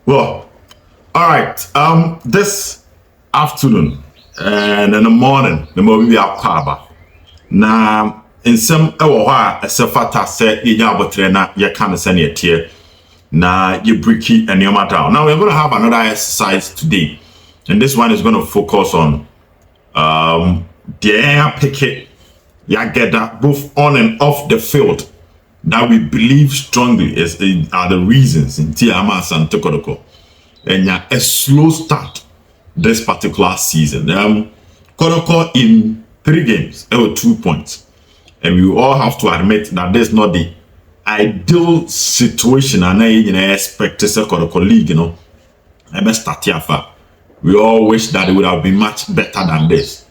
Well, all right. This afternoon and in the morning, the more we are kaba. Now, in some hour, a sefata said, "You have a trainer, you can't send it here." Now, you bricky and your matter. Now, we're going to have another exercise today, and this one is going to focus on the air picket. You get that both on and off the field that we believe strongly are the reasons in Tiama Asante Kotoko. And a slow start this particular season. Kotoko in 3 games, there were 2 points. And we all have to admit that this is not the ideal situation and I expect to say Kotoko League, we all wish that it would have been much better than this.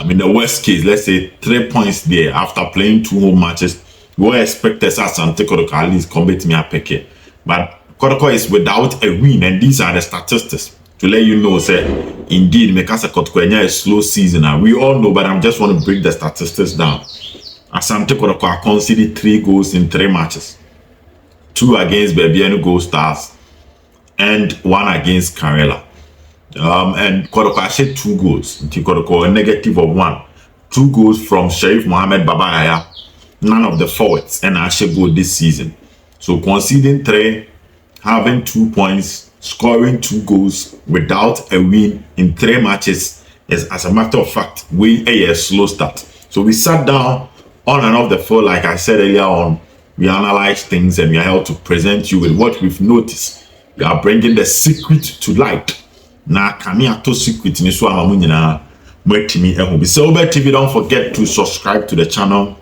In the worst case, let's say 3 points there after playing 2 home matches. We all expect us Asante Kotoko at least combat me a peke. But Kotoko is without a win, and these are the statistics to let you know, say, indeed, Mekasa Kotoko a slow season. And we all know, but I just want to break the statistics down. Asante Kotoko conceded 3 goals in 3 matches. 2 against Bebiano Gold Stars and 1 against Karela. And Kotoko had 2 goals. Kotoko a negative of 1. 2 goals from Sharif Mohammed Babaya, none of the forwards, and Ashe goal this season. So conceding 3, having 2 points, scoring 2 goals without a win in 3 matches is, as a matter of fact, a slow start. So we sat down on and off the field, like I said earlier on. We analyzed things and we are here to present you with what we've noticed. We are bringing the secret to light. Na kami to secret ni so amamu nyina mwetimi ehu. So Obed TV, don't forget to subscribe to the channel.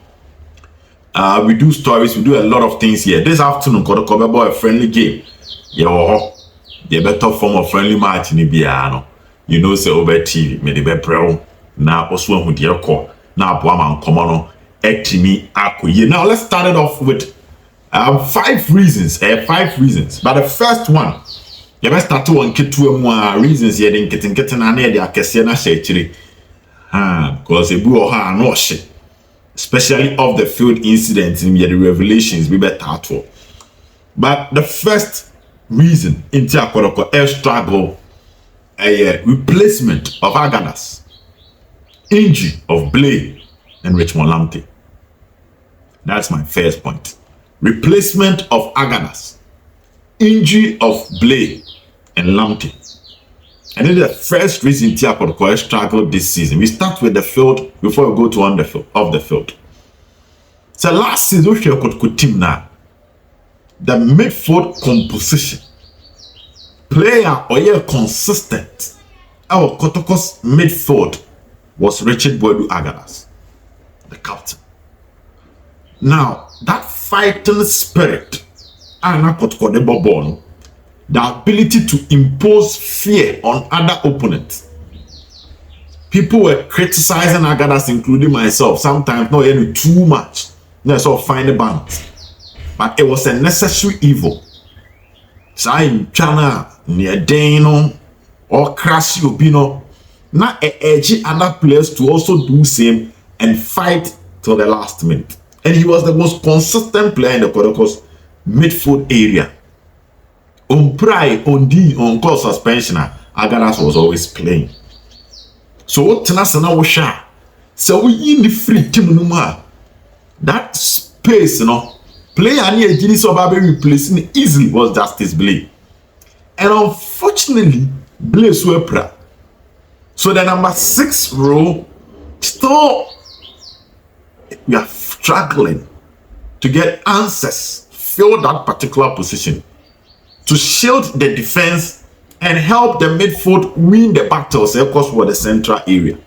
We do stories, we do a lot of things here. This afternoon, Kotoko about a friendly game. The better form of friendly match in Ibiano. You know, say Obed TV, me the be pro. Na also who dear call. Na boaman komono etimi akoye. Now let's start it off with 5 reasons. 5 reasons. But the first one, you best start to one reasons here in kitten and the akesiana shechiri. Because a boo or ha no shit. Especially of the field incidents in the revelations we better for. But the first reason in Kotoko air struggle a replacement of Agadas, injury of Blay and Richmond Lamptey. That's my first point. Replacement of Agadas, injury of Blay and Lamptey. And then the first reason Kotoko struggled this season. We start with the field before we go to on the field, off the field. So last season, we Kotoko team now. The midfield composition, player or consistent. Our Kotoko's midfield was Richard Boadu Agadas, the captain. Now that fighting spirit, and Kotoko the ball. The ability to impose fear on other opponents. People were criticizing Agadas, including myself, sometimes not any too much. Let's all find a balance. But it was a necessary evil. So I'm trying near Dano or Crash Ubino, not edgy other players to also do same and fight till the last minute. And he was the most consistent player in the Kotoko's midfield area. On pride, on D, on call suspension, Agadas was always playing. So what Tenasana was shy. So we in the free team no that space, player near Gini Sobabe replacing easily was Justice Blay. And unfortunately, Blay Swepra. So the number 6 row, still we are struggling to get answers, fill that particular position, to shield the defense and help the midfield win the battles across for the central area.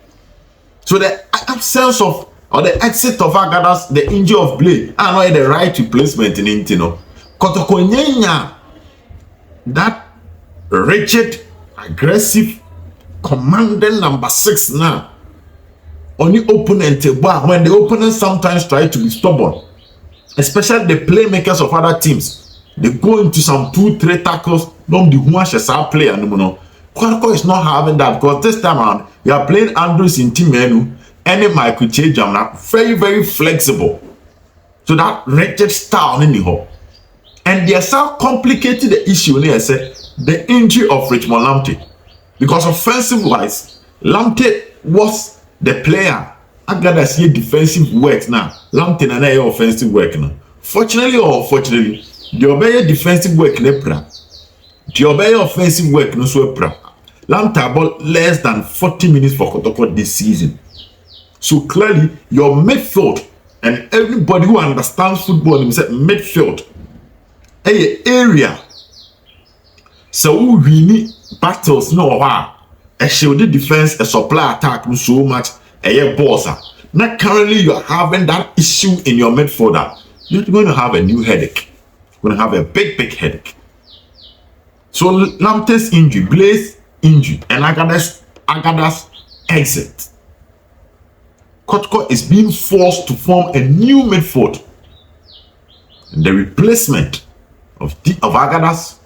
So the absence of or the exit of Agadas, the injury of Blay, and the right replacement in Intino. Kotoko nyenya that rigid, aggressive, commanding number 6 now. Only opponent when the opponent sometimes try to be stubborn, especially the playmakers of other teams. They go into some 2-3 tackles. Don't the Huashesa player no. Kotoko is not having that because this time around you are playing Andrews in team menu and Michael Chejam now very, very flexible. So that rigid style in the hole. And they are so complicated the issue when I say the injury of Richmond Lamptey. Because offensive wise, Lamptey was the player. I gotta see defensive work now. Lamptey and I offensive work now. Fortunately or unfortunately, the obey defensive work lepra. The obey offensive work no so pra. Lamptey about less than 40 minutes for Kotoko this season. So clearly, your midfield and everybody who understands football, they say midfield, a area. So we need battles no a shielded defense, a supply attack so much, a bossa. Now currently you are having that issue in your midfielder. You're going to have a new headache. You're going to have a big headache. So Lamptey's injury, Blaze injury, and Agada's exit. Kotoko is being forced to form a new midfield. And the replacement of Agada's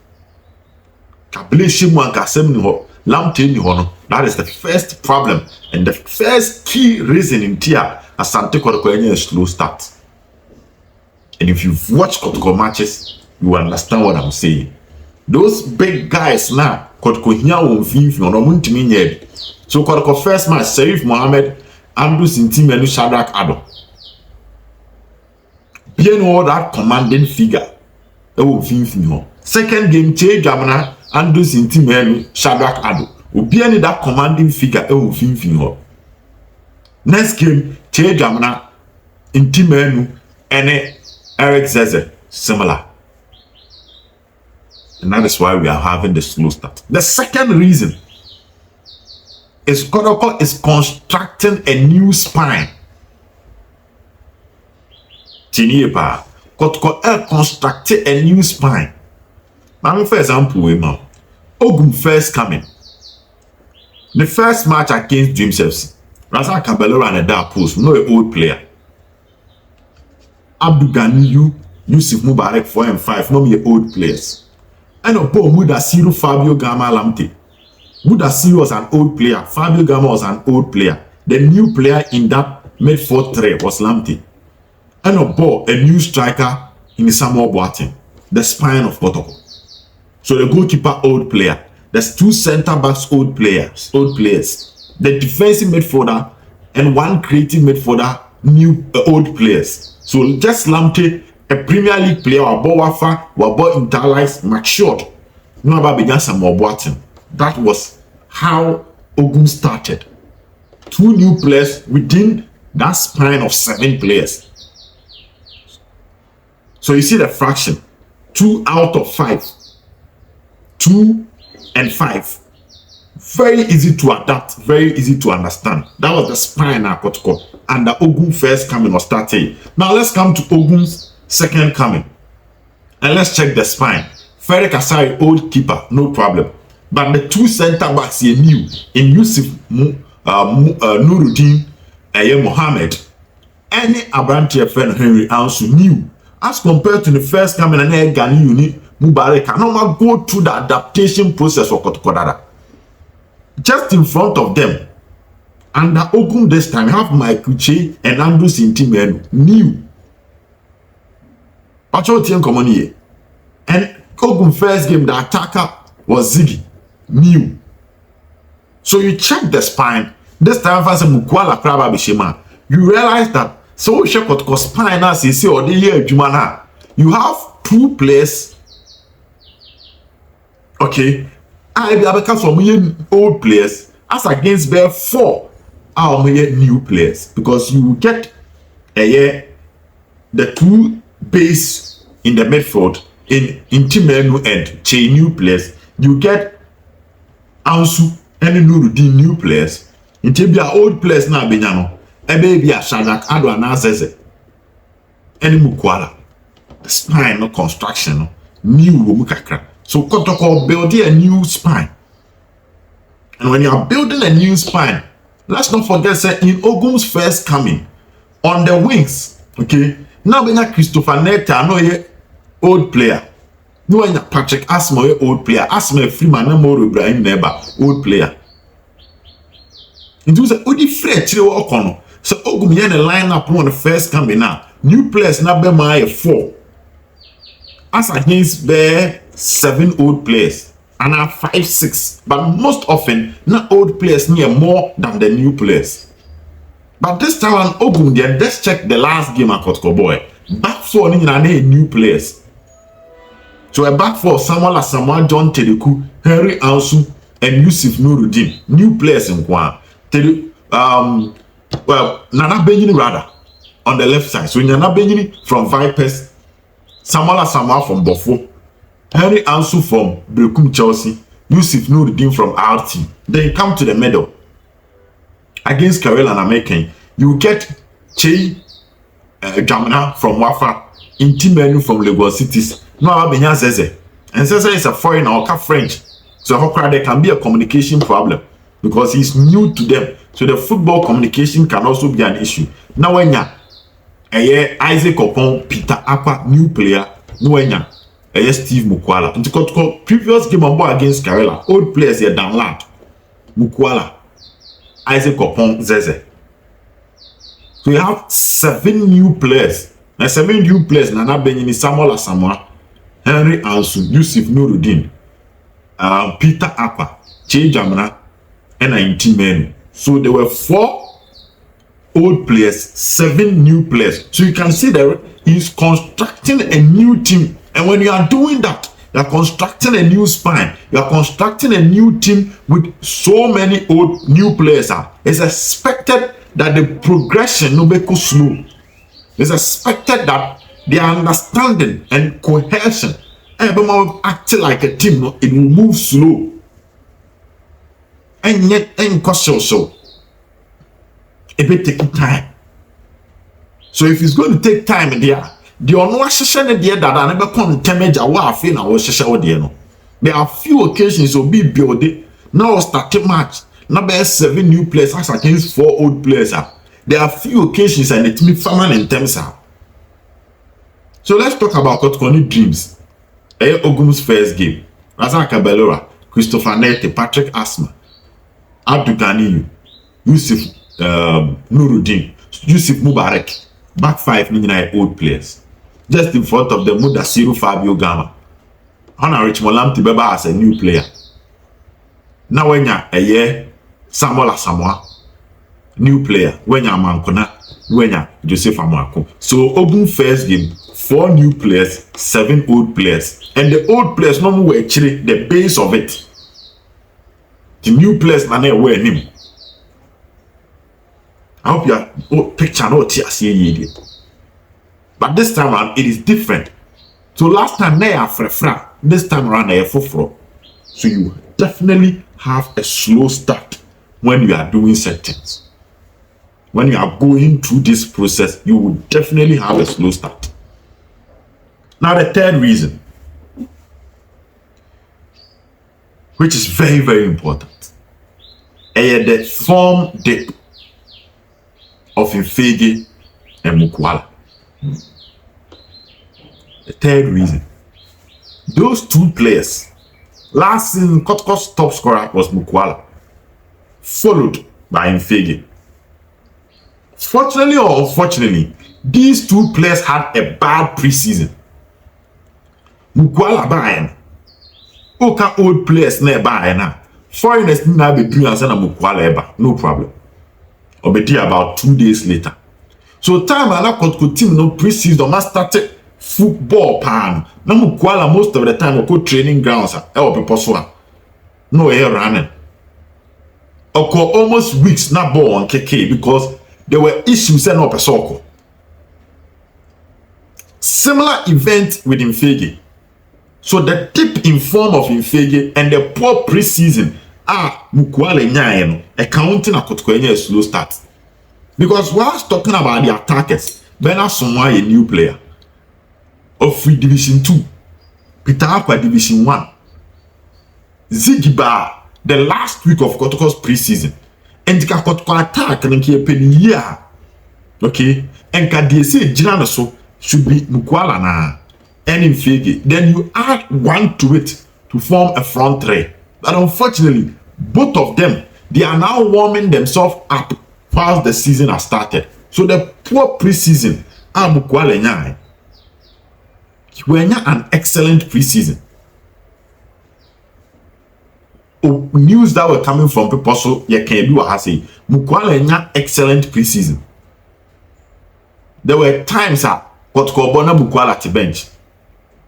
that is the first problem and the first key reason in Tia Asante Kotoko a slow start. And if you've watched Kotoko matches, you understand what I'm saying. Those big guys now, Kotoko here won't finish on a so Kotoko first match, Sharif Mohammed, Andrews Intime, and Shadrach Ado. Being all that commanding figure, it will finish. Second game, Che Jamana, Andrews Intime, and Shadrach Ado. Being that commanding figure, it will finish. Next game, Che Jamana, Intime, and Eric Zeze, similar. And that is why we are having the slow start. The second reason is Kotoko is constructing a new spine. Tiniepa, Kotoko constructed a new spine. Now, for example, Ogum first coming. The first match against Dreams FC, Rasa Cabello and a dark post, no old player. Abdul Ganiyu, Yusuf Mubarak 4 and 5, no me old players. And Obo Mudasiru Fabio Gama Lamptey. Mudasiru was an old player. Fabio Gama was an old player. The new player in that midfield three was Lamptey. And Obo, a new striker in Samuel Boateng, the spine of Kotoko. So the goalkeeper, old player. There's two center backs, old players. The defensive midfielder and one creative midfielder, new old players. So just Lamptey, a Premier League player, Wabo Wafa, Wabo Interlice, matured. No about began Samuel Boateng. That was how Ogum started. Two new players within that span of 7 players. So you see the fraction. 2 out of 5. 2 and 5. Very easy to adapt, very easy to understand. That was the spine of Kotoko. And the Ogum first coming or starting. Now let's come to Ogum's second coming. And let's check the spine. Ferry Kasari, old keeper, no problem. But the two center backs here new in Yusuf Nuruddin Mohammed. Any Abrantia friend Henry also new. As compared to the first coming and Gani unit, Mubarak cannot go through the adaptation process for Kotoko. Just in front of them. And the Ogum this time have Michael Che and Andrew Sintimenu new. Pacho Tien Common and Ogum first game, the attacker was Ziggy. New. So you check the spine. This time, you realize that so Kotoko spine as you see or the year Jumana. You have 2 players. Okay. I become some old players as against bear 4 are new players because you get the 2 base in the midfield in Timenu and Che new players. You get Ansu and Nuruddin new players. In Tibia old players now Benyano. A baby a Shadrach Ado and Azeze. Any Mukwala. The spine no construction no new Mukakra. So Kotoko building a new spine. And when you are building a new spine, let's not forget say in Ogum's first coming on the wings. Okay. Now we have Christopher Netta, no old player. No one Patrick Asmo, old player. Asmo Freeman, no more Ibrahim Neba, old player. It was a Odi Fred Okono. So Ogum yen a lineup on the first coming now. New players now be my 4. as against the 7 old players and 5-6, but most often not old players near more than the new players. But this time on Ogun, let's check the last game at Kotoko Boy. Back four new players. So a back four, Samuel John Tedeku, Henry Ansu, and Yusuf Nuruddin. New players in Kwan. Nana Benini rather on the left side. So Nana Benini from Vipers, Samuel from Bofo, Henry Ansu from Brekum Chelsea, Yusuf Nuruddin from RT. Then come to the middle. Against Karel and American, you get Che Jamina from Wafa, Intimenu from Lagos Cities. No, Abenya Zeze. And Zeze is a foreigner or French. So there can be a communication problem because he's new to them. So the football communication can also be an issue. Now when you Isaac Opon, Peter Apa, new player, no when you Steve Mukwala. And the previous game on board against Karela, old players here downland. Mukwala, Isaac Opon, Zeze. So you have 7 new players. Now 7 new players, Nana Benini, Samuel Asamoah, Henry Ansu, Yusuf Nuruddin, Peter Apa, Che Jamina, and 19 men. So there were 4 old players, 7 new players. So you can see that he's constructing a new team. And when you are doing that, you are constructing a new spine. You are constructing a new team with so many old new players. It's expected that the progression will be slow. It's expected that their understanding and cohesion and acting like a team, it will move slow. And yet, so it will take time. So if it's going to take time in there, the only session there that I never come damage our fin our session. There are few occasions will be building. Now starting match. Now there's 7 new players as against 4 old players. There are few occasions and it's me family in terms of. So let's talk about Kotkoni Dreams. Ogun's first game. Razaka Belora, Christopher Nete, Patrick Asma, Abdul Ganiyu, Yusuf Nuruddin, Yusuf Mubarak. Back 5 old players. Just in front of them, Mudasiru Fabio Gama. Hana Richmond Tibeba as a new player. Now when you're a year, Samuel Asamoah, new player. When you're Mankona, when you're Joseph Amako. So Ogun first game, 4 new players, 7 old players. And the old players no more actually the base of it. The new players na were him. I hope you are picture not here. But this time around it is different. So last time they are frefra, this time around they are fofro. So you definitely have a slow start when you are doing settings. When you are going through this process, you will definitely have a slow start. Now the third reason, which is very, very important, is the form dip of Infege and Mukwala. The third reason, those 2 players, last season Kotoko's top scorer was Mukwala, followed by Infege. Fortunately or unfortunately, these 2 players had a bad preseason. Mukwala Bayern, Oka old players nearby now. Foreigners need to be doing and Mukwala Eba, no problem. Obed about 2 days later. So time I not team no preseason, I started football pan. Now Mukwala most of the time go training grounds. No air running. Occur almost weeks not ball on KK because there were issues and up a circle. Similar event with Infege. So the tip in form of Infege and the poor preseason Mukwala Nyayen accounting a Kotoko a slow start. Because whilst talking about the attackers, Bernard Sonwa a new player of Free Division 2, Peter Aqua Division 1, Zigiba the last week of Kotoko's preseason, and the Kotoko attack and keep year. Okay, and Kadese Jinanaso should be Mukwala na and Infege. Then you add 1 to it to form a front three. But unfortunately, both of them, they are now warming themselves up whilst the season has started. So the poor preseason, Mukwala nyai. When an excellent preseason. News that were coming from people, so you can do what I say. Mukwala excellent preseason. There were times that Kotkobona Mukwala at the bench.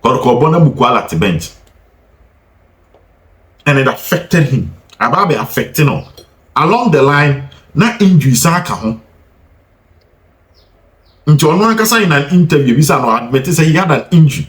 Kotkobona Mukwala at the bench. And it affected him. About affecting him. Along the line, not injuries are coming. Until one can in an interview, we said admit say he had an injury.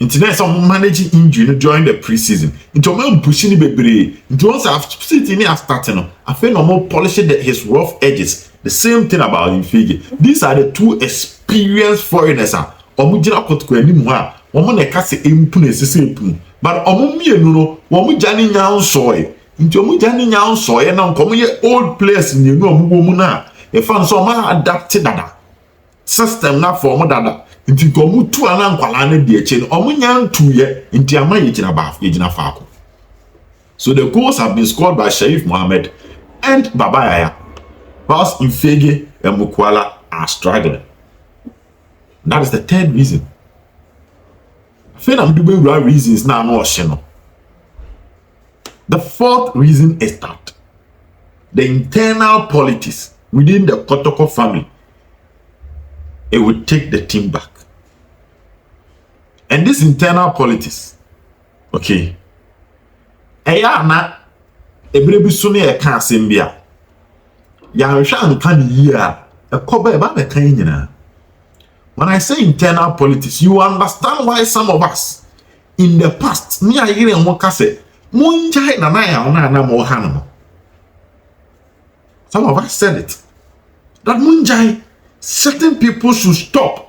Until some managing injury during the preseason. Until one pushing the until once I've sitting here starting, I feel no more polishing his rough edges. The same thing about Infigi. These are the two experienced foreigners. Omujina Kotoko anymore. Woman a cast impune sisi. But omumi no womujani nyan soy. Until omujani nyan soy and come old players in the room na. If I'm so man adapted that system na form dada. Inti komu tu ana nkwala na die che no omunya ntuye inti ama yegina faako. So the goals have been scored by Sharif Mohammed and Baba Yaya, whilst Infege and Mukwala are struggling. That is the third reason. I feel I'm doing right reasons now. No, the fourth reason is that the internal politics within the Kotoko family, it would take the team back. And this internal politics, okay, Ayana, Ebrebi Suni a Kansimbia, Yanshan can year a cover about the Kanyana. When I say internal politics, you understand why some of us in the past, near here and Mokase, Munjai Nana Mohana. Some of us said it. That Munjai, certain people should stop.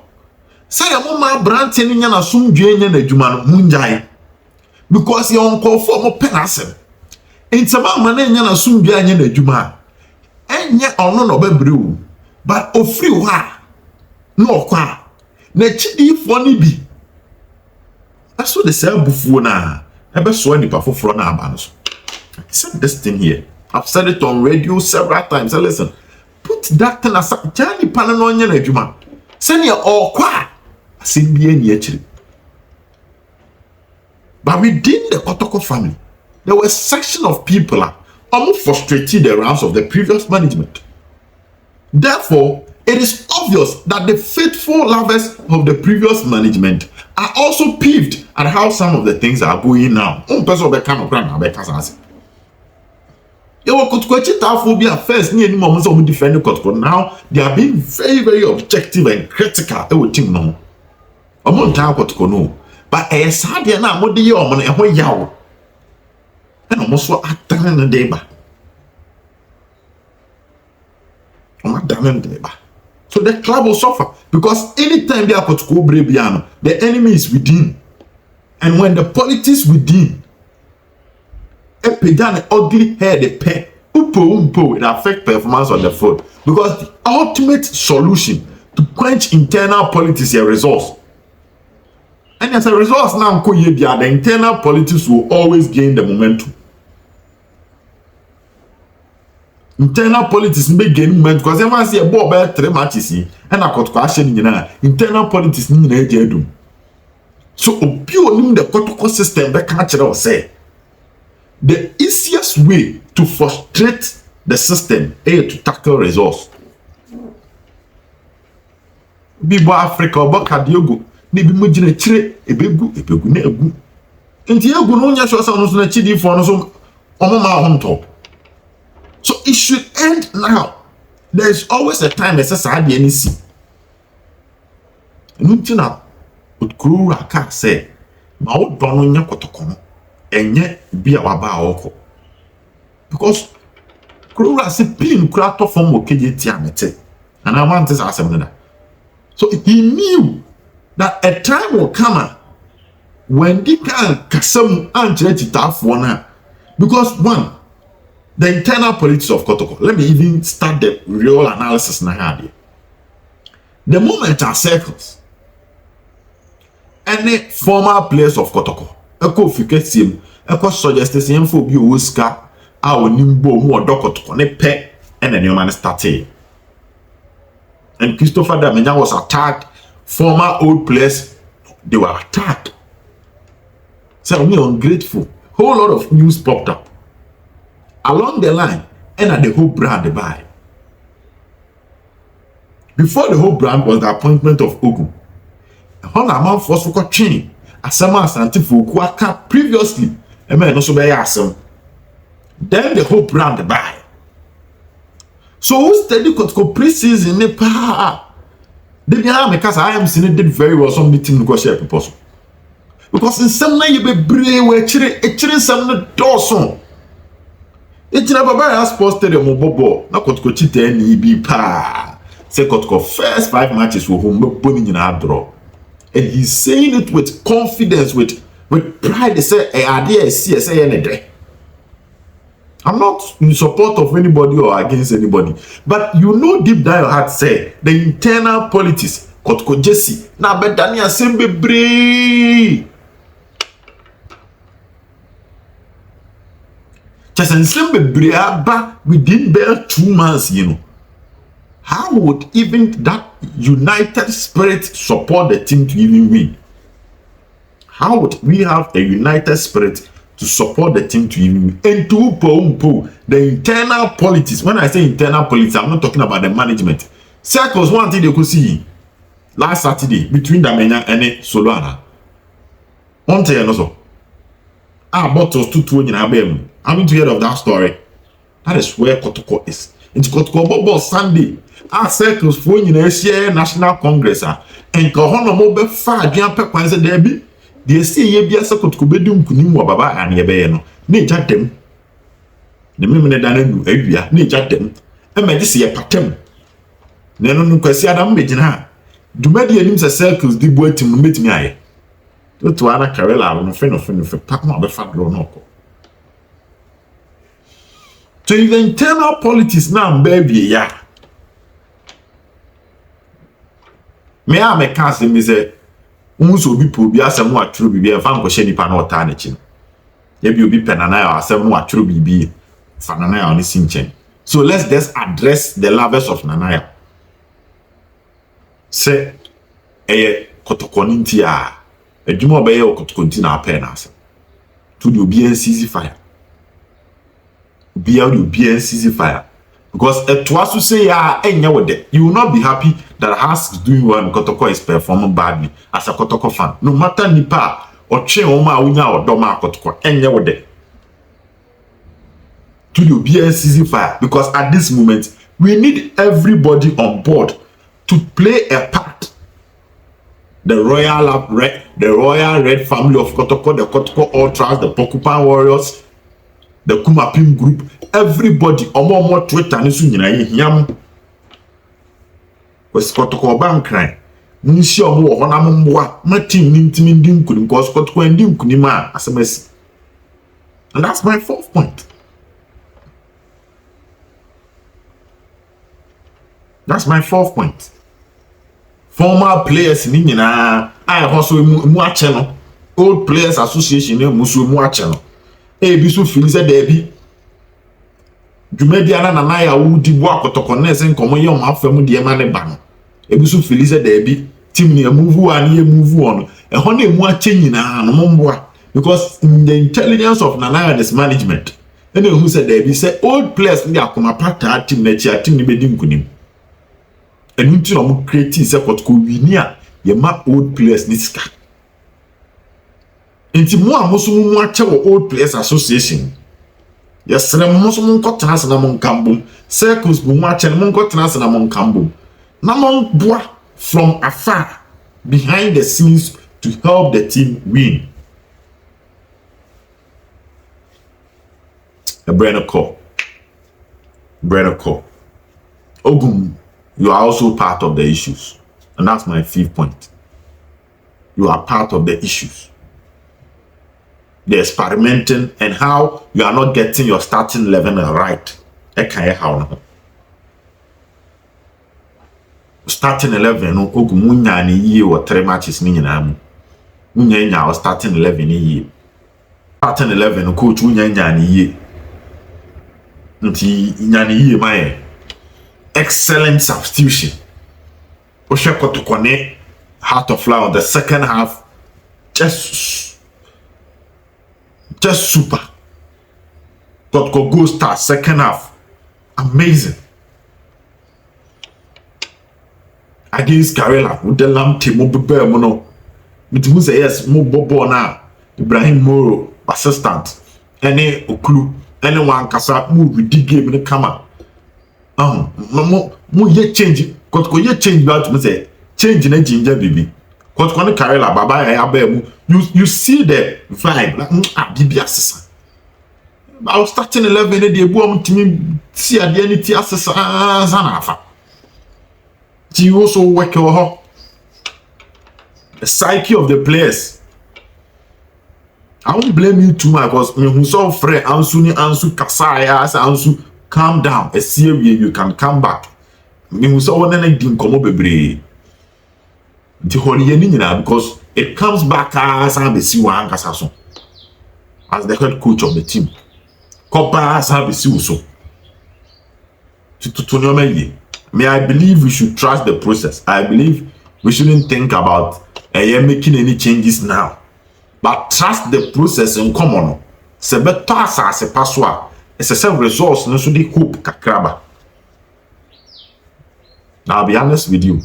Say a mama brand telling you na sum dwenya na adwuma no munjai because you uncle for mo penasem. Enti ma man nya na sum dwenya na adwuma. Enye ono no bebre but ofri wo ha no kwa na chidi fo ni bi. Aso the same bufuo na ebe so nipa foforo na aba no so. I said this thing here. I've said it on radio several times. Listen, put that thing aside. Jani pana no nya na adwuma. Send your all kwa. But within the Kotoko family, there were a section of people almost frustrated the ranks of the previous management. Therefore, it is obvious that the faithful lovers of the previous management are also peeved at how some of the things are going now. You were Kotoko first, near any moments of defending Kotoko. Now they are being very, very objective and critical. No. No. But a sad na mo de yo mo na ho yawo. And almost so atan na dey ba. So the club will suffer because anytime they are Kotoko Brebiano, the enemy is within. And when the politics within, a ugly hair the pay, it affects performance on the field. Because the ultimate solution to quench internal politics is a resource. And as a result, now the internal politics will always gain the momentum. Internal politics may gain momentum because everyone see a ball by 3 matches and I got question in internal politics. So, obeying the Kotoko system, the culture say the easiest way to frustrate the system is to tackle resource. Bibo Africa or Bakadiogo. Maybe mujine chire ebegu na egu enti egu no nya so so na chidi fo no so omoma on top. So it should end now. There is always a time necessary the NC nutina otkuru aka say ma wo dono nya Kotoko no enye bia waba awoko because kura se pin kura to form okeje ti amete and I want this asem. So he knew that a time will come when they can kasam and because one, the internal politics of Kotoko. Let me even start the real analysis now. The moment are circles. Any former players of Kotoko, Eko Fiketium, Eko suggested for be Oscar, our Nimbo, more Kotoko, ne pe, and then your man started. And Christopher Damenya was attacked. Former old players They were attacked. So we are ungrateful. Whole lot of news popped up. Along the line, and at the whole brand buy. Before the whole brand was the appointment of Ogun. Honor force for training. Asama Asante Kotoko previously. A man also by Asam. Then the whole brand buy. So who steady Kotoko pre-season ne pa? They because I am seeing it did very well. Some meeting negotiate proposal. Because in some way you be brave, we actually some doorson. It's never by sports stadium bobo. Na Kotoko chite ni bi pa. Say Kotoko first 5 matches for home boning in our draw. And he's saying it with confidence, with pride. They say, hey, I'm not in support of anybody or against anybody. But you know deep down your heart say the internal politics, Kotoko Jesse, na bedania sembe bree. Just and sembe bree ba within bare 2 months, you know. How would even that united spirit support the team to even win? How would we have a united spirit to support the team to even win? And to the internal politics. When I say internal politics, I'm not talking about the management. Circles one thing they could see last Saturday between Damena and Solana. On to also. But us 2-2 in Abem. Having to hear of that story. That is where Kotoko is. It's Kotoko Bobo Sunday. Our circles for share National Congress and Kahono Mobe far Jampa Kwanza Debbie. They say ye be a second to bedum Kunimu Baba and Yabeno. Nature them. The Mimina Danu Ebia, nature them. And Medici a patem. Nenon Quasiadam Majina. Do many names a circles did wait to meet me. To Anna Carella, no friend of a partner of a fat grown. So the internal politics now, baby, yeah. Me a me can say me say unso obi po bi asem wa tworo bibi fa nkɔhye nipa na ɔta na chi ye bi obi penana asem wa tworo bibi fa nana on si nchen. So let's just address the lovers of Nanaya. Say Kotoko nti a adwuma obeye Kotoko nti na apɛ na asem to the obi NCC fire obi NCC fire. Because to us to say, you will not be happy that Has is doing well and Kotoko is performing badly as a Kotoko fan. No matter Nipa or Che Oma Unya or Doma Kotoko, to the BNCC fire. Because at this moment, we need everybody on board to play a part. The Royal Red family of Kotoko, the Kotoko Ultras, the Porcupine Warriors, the Kumapim group, everybody omo Twitter nisu nyina yam was Kotoko ban cry nsi omo wo na mboa ma team ntimi ndim kunim cause Kotoko ndim kunim a asemasi. And that's my fourth point. That's my fourth point. Former players ni nyina I also mu ache no, old players association ni musu mu ache no. Bisu feel say Debbie Jumediana Nanaya wudi bo Kotoko na ese nkomo ye o afam de ma ne ba no. Bisu feel say Debbie team ni move on ye move on. E ho na emu ache nyina no mboa because in the intelligence of Nanaya and his management and who said Debbie say old players ni akoma pata team na chia team ni bedi nkunim. Enu nti no mo create say Kotoko wini a ye ma old players ni sika. Inti mo amusumu mu ache wo old players association. Yes, musumu nkotena na mon kambum. Circles bu mu ache mo nkotena na mon kambum. Na mon boa from afar behind the scenes to help the team win. A Brenner call. Ogum, you are also part of the issues. And that's my fifth point. You are part of the issues. The experimenting and how you are not getting your starting 11 right. Starting 11, no, Ogumunya ni ye or 3 matches ni nyina. Munya or starting 11 ni ye. Starting 11, coach Munya ni ye. Nti nyani ye my excellent substitution. Osha Kotoko ne Heart of Flower on the second half Just super. Kotoko Start second half. Amazing. Against Karela, with the lamb team, Obed, mono. But who say yes, more bobo now. Ibrahim Moro, assistant. Any Oklu, anyone kasa move with the game in the camera. Mo ye change. Kotoko ye change about me say change in a ginger baby. Kotoko ne Karela, baba ya abemu. You see the vibe. Like bibi assistant. I was starting 11 and the boom to me see at the end assistant zanafa. You also work your the psyche of the players. I won't blame you too much because who saw Fred Ansu Kasaya Ansu calm down. A serious you can come back. Who saw one and didn't come up the holy because it comes back as the head coach of the team. Kopa Sabisi so. May I believe we should trust the process. I believe we shouldn't think about making any changes now. But trust the process in common. Se beto asase paswa. It's a self resource no so the hope kakraba. Now I'll be honest with you.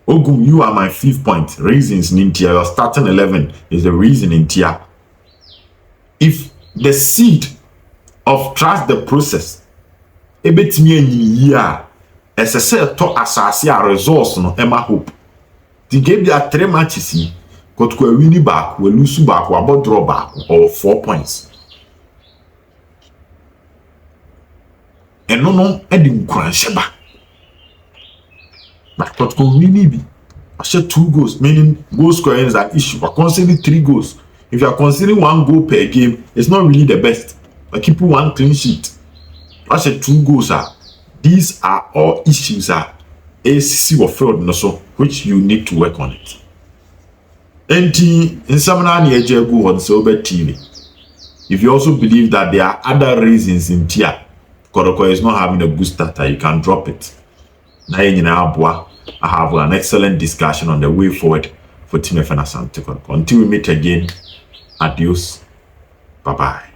Ogum, you are my 5th point. Reasons in Intia. Your starting 11 is the reason in Intia. If the seed of trust the process, a bit me year. As I said, to assess a resource no Emma hope. The game there 3 matches, got to win back, we lose back, or about draw back, or 4 points. And no, I didn't crunch back. But got to win be. I said 2 goals, meaning goal scoring is an issue. But considering 3 goals, if you are considering 1 goal per game, it's not really the best. But keep 1 clean sheet. I said 2 goals are. These are all issues ACC or field no so which you need to work on it. And in some go on Obed TV. If you also believe that there are other reasons in Tia, Kotoko is not having a good starter, you can drop it. Now I have an excellent discussion on the way forward for Team FN Asante Kotoko. Until we meet again, adios, bye bye.